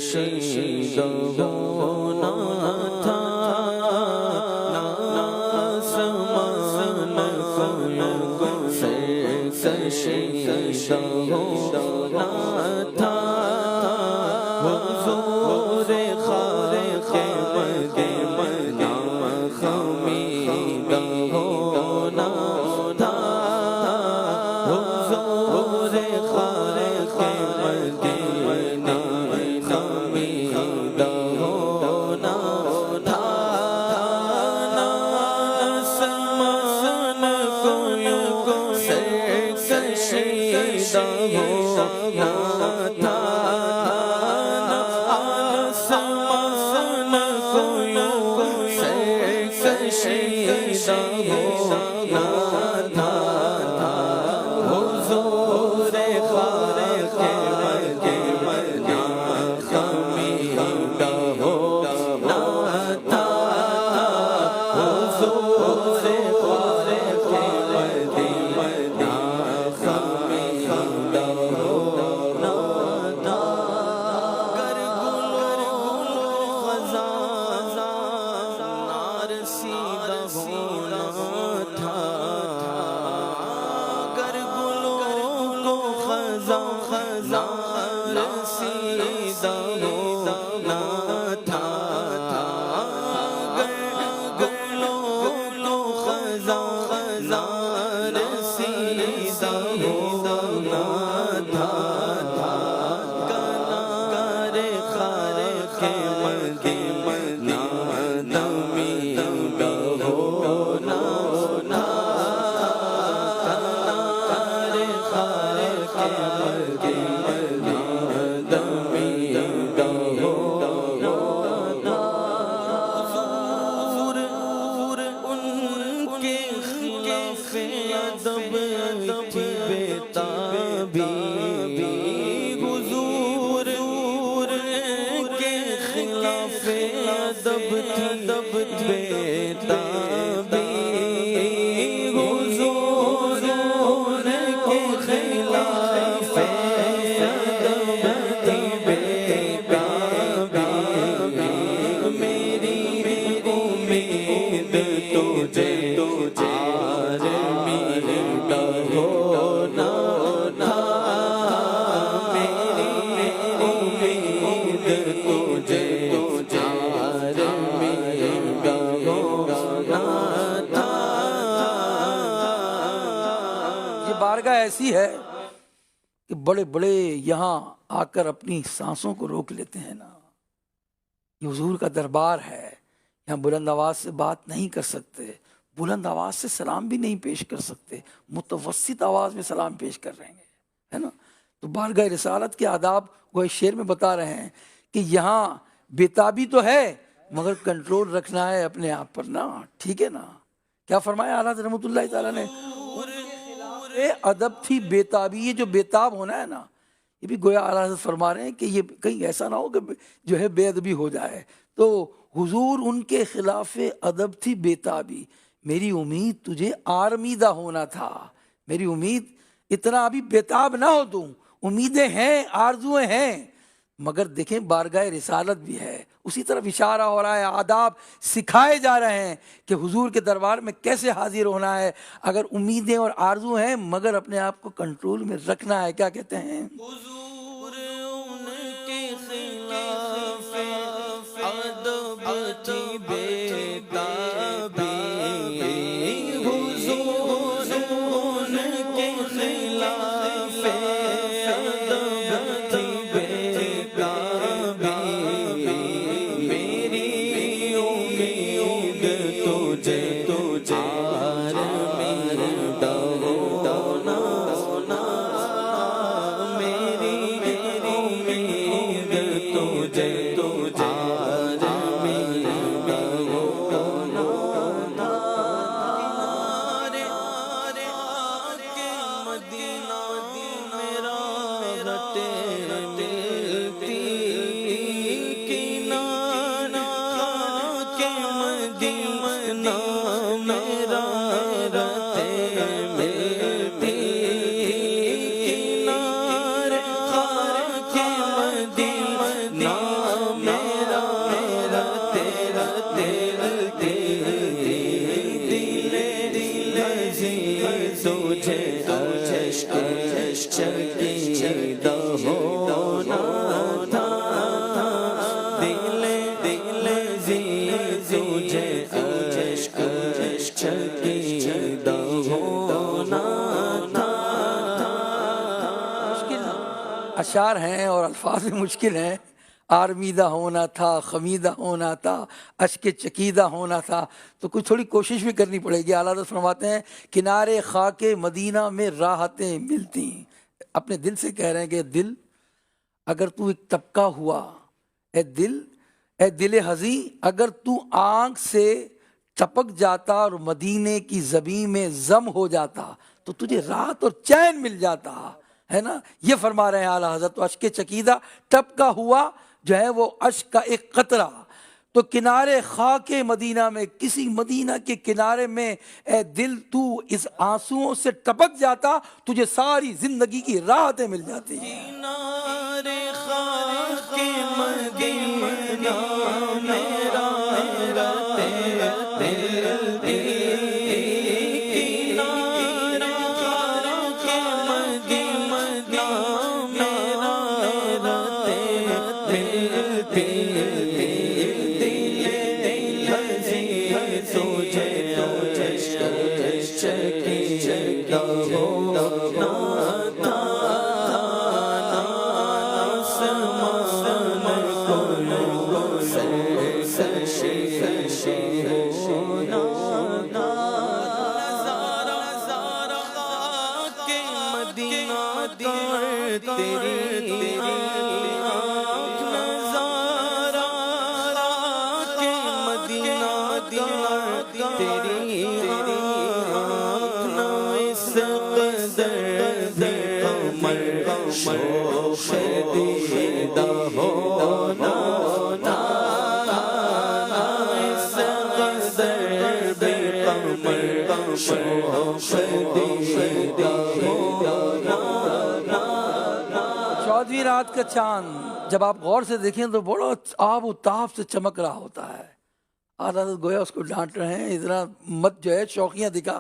کشیدہ ہونا تھا، نہ آسمان کو سرکشیدہ ہونا تھا، حضور خالق مدینہ خمیدہ ہونا تھا، حضور خالق مدینہ خمیدہ ہونا تھا، نہ آسمان کو سرکشیدہ ہونا تھا، نہ آسمان کو سرکشیدہ ہونا تھا، حضور خالق مدینہ خمیدہ ہونا تھا، حضور خالق مدینہ خمیدہ ہونا تھا، گر گل خزاں نارسیدہ ہونا تھا، گر گل خزاں نارسیدہ ہونا تھا، گر گل خزاں نارسیدہ ہونا تھا، کنار خالق مدینہ دمیدہ ہونا تھا، کنار خالق مدینہ دمیدہ ہونا تھا، حضور ان کے خلاف ادب تھی بیتابی، حضور کے خلاف ادب تھی بیتابی، حضور کے خلاف ادب تھی بیتابی، میری امید تجھے آرمیدہ ہونا تھا، میری امید تجھے آرمیدہ ہونا تھا۔ یہ بارگاہ ایسی ہے کہ بڑے بڑے یہاں آ کر اپنی سانسوں کو روک لیتے ہیں نا، یہ حضور کا دربار ہے، یہاں بلند آواز سے بات نہیں کر سکتے، بلند آواز سے سلام بھی نہیں پیش کر سکتے، متوسط آواز میں سلام پیش کر رہے ہیں، ہے نا۔ تو بارگاہ رسالت کے آداب وہ اس شعر میں بتا رہے ہیں کہ یہاں بےتابی تو ہے مگر کنٹرول رکھنا ہے اپنے آپ پر نا، ٹھیک ہے نا۔ کیا فرمایا اعلیٰ حضرت رحمۃ اللہ تعالیٰ نے، ادب تھی بےتابی، یہ جو بےتاب ہونا ہے نا، یہ بھی گویا اعلیٰ حضرت فرما رہے ہیں کہ یہ کہیں ایسا نہ ہو کہ جو ہے بے ادبی ہو جائے۔ تو حضور ان کے خلاف ادب تھی بےتابی، میری امید تجھے آرمیدہ ہونا تھا، میری امید اتنا ابھی بےتاب نہ ہو، تم امیدیں ہیں، آرزویں ہیں، مگر دیکھیں بارگاہ رسالت بھی ہے، اسی طرف اشارہ ہو رہا ہے، آداب سکھائے جا رہے ہیں کہ حضور کے دربار میں کیسے حاضر ہونا ہے، اگر امیدیں اور آرزو ہیں مگر اپنے آپ کو کنٹرول میں رکھنا ہے۔ کیا کہتے ہیں، حضور ان کے خلاف ادب تھی بےتابی، حضور ان کے خلاف ادب تھی بےتابی، میری امید تجھے آرمیدہ ہونا تھا، میری امید تجھے آرمیدہ ہونا تھا، کنارے کے مدینہ میرا رٹے ملتی، کنارے کے مدینہ میرا رٹے ملتی، کنارے کے مدینہ تجھے چکیدہ ہونا تھا دل زی تجھے چکیدہ ہونا تھا مشکل اشعار ہیں اور الفاظ بھی مشکل ہیں. آرمیدہ ہونا تھا، خمیدہ ہونا تھا، اشک چکیدہ ہونا تھا. تو کچھ تھوڑی کوشش بھی کرنی پڑے گی. اعلیٰ حضرت فرماتے ہیں کنارے خاک مدینہ میں راحتیں ملتی. اپنے دل سے کہہ رہے ہیں کہ دل اگر تو ایک طبقہ ہوا، اے دل ہزیں اگر تو آنکھ سے ٹپک جاتا اور مدینے کی زمین میں ضم ہو جاتا تو تجھے راحت اور چین مل جاتا ہے نا. یہ فرما رہے ہیں اعلیٰ حضرت. تو اشک چکیدہ ٹپکا ہوا جو ہے وہ اشک کا ایک قطرہ. تو کنارے خاک مدینہ میں، کسی مدینہ کے کنارے میں اے دل تو اس آنسوؤں سے ٹپک جاتا تجھے ساری زندگی کی راحتیں مل جاتی. کنارے خاک مدینہ میرا چودھویں رات کا چاند جب آپ غور سے دیکھیں تو بڑا آب و تاب سے چمک رہا ہوتا ہے. اعلیٰ حضرت گویا اس کو ڈانٹ رہے ہیں اتنا مت جو ہے شوقیاں دکھا،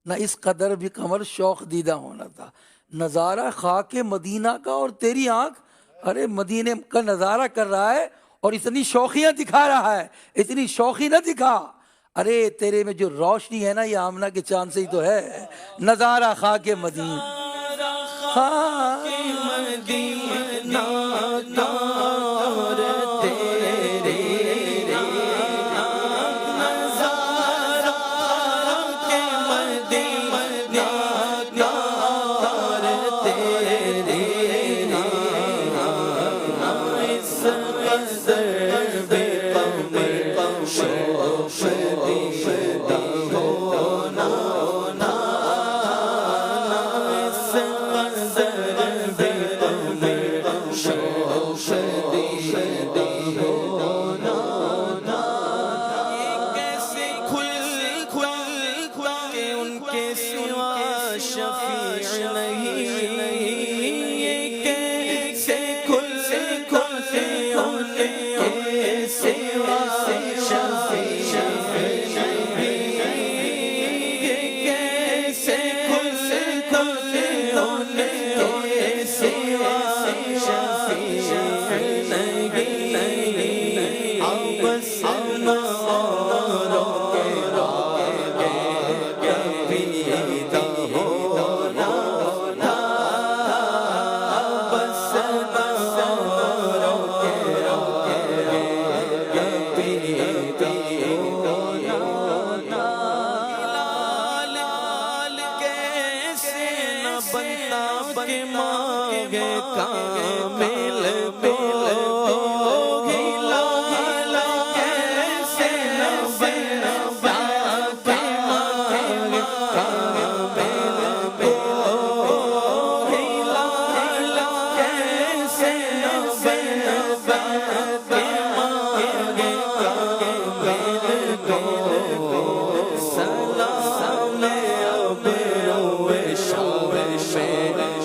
نہ اس قدر بھی قمر شوق دیدہ ہونا تھا. نظارہ خاک مدینہ کا اور تیری آنکھ ارے مدینے کا نظارہ کر رہا ہے اور اتنی شوقیاں دکھا رہا ہے. اتنی شوقی نہ دکھا، ارے تیرے میں جو روشنی ہے نا یہ آمنہ کے چاند سے ہی تو ہے. نظارہ خاک مدینہ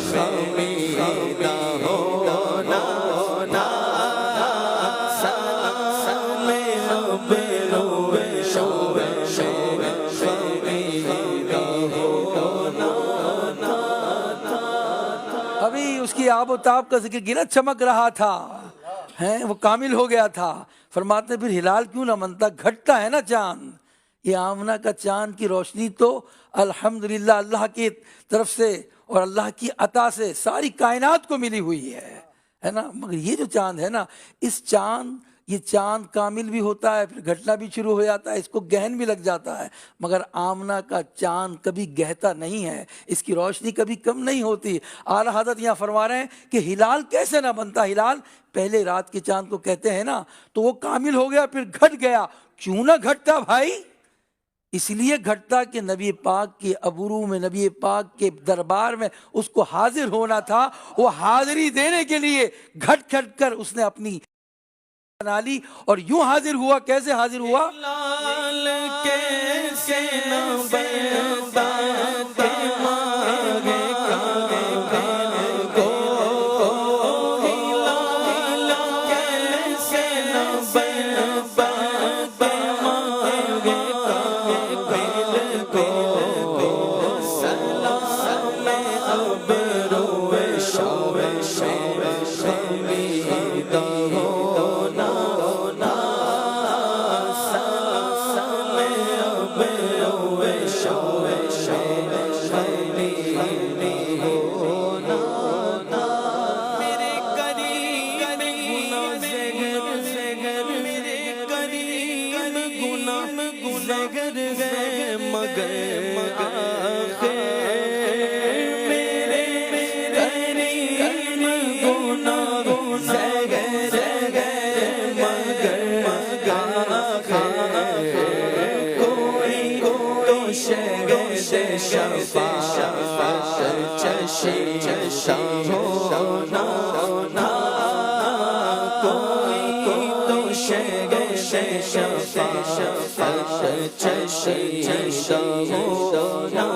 خمیدہ ہونا کی آب و تاب کا ذکر کیا نا، چمک رہا تھا، ہیں وہ کامل ہو گیا تھا. فرماتے ہیں پھر ہلال کیوں نہ بنتا، گھٹتا ہے نا چاند. یہ آمنہ کا چاند کی روشنی تو الحمدللہ اللہ کی طرف سے اور اللہ کی عطا سے ساری کائنات کو ملی ہوئی ہے نا. مگر یہ جو چاند ہے نا، اس چاند، یہ چاند کامل بھی ہوتا ہے، پھر گھٹنا بھی شروع ہو جاتا ہے، اس کو گہن بھی لگ جاتا ہے. مگر آمنہ کا چاند کبھی گہتا نہیں ہے، اس کی روشنی کبھی کم نہیں ہوتی. اعلیٰ حضرت یہاں فرما رہے ہیں کہ ہلال کیسے نہ بنتا. ہلال پہلے رات کے چاند کو کہتے ہیں نا، تو وہ کامل ہو گیا پھر گھٹ گیا. کیوں نہ گھٹتا بھائی؟ اس لیے گھٹتا کہ نبی پاک کے ابرو میں، نبی پاک کے دربار میں اس کو حاضر ہونا تھا. وہ حاضری دینے کے لیے گھٹ گھٹ کر اس نے اپنی بنا لی اور یوں حاضر ہوا. کیسے حاضر ہوا؟ لال کیسے نہ بنتا کہ مانگے کو، ہلال کیسے نہ بنتا کہ مانگے کو. سلام ابرو شاو خمید ہونا، سلام ابرو شاو خمید ہونا. میرے کریم گناہ، میرے کریم گناہ گئے مگر آخر میرے کریم گناہ گئے مگر آخر کوئی تو شہد شفاعت چشم ہونا. کوئی تو شہد شفاعت چشم ہونا.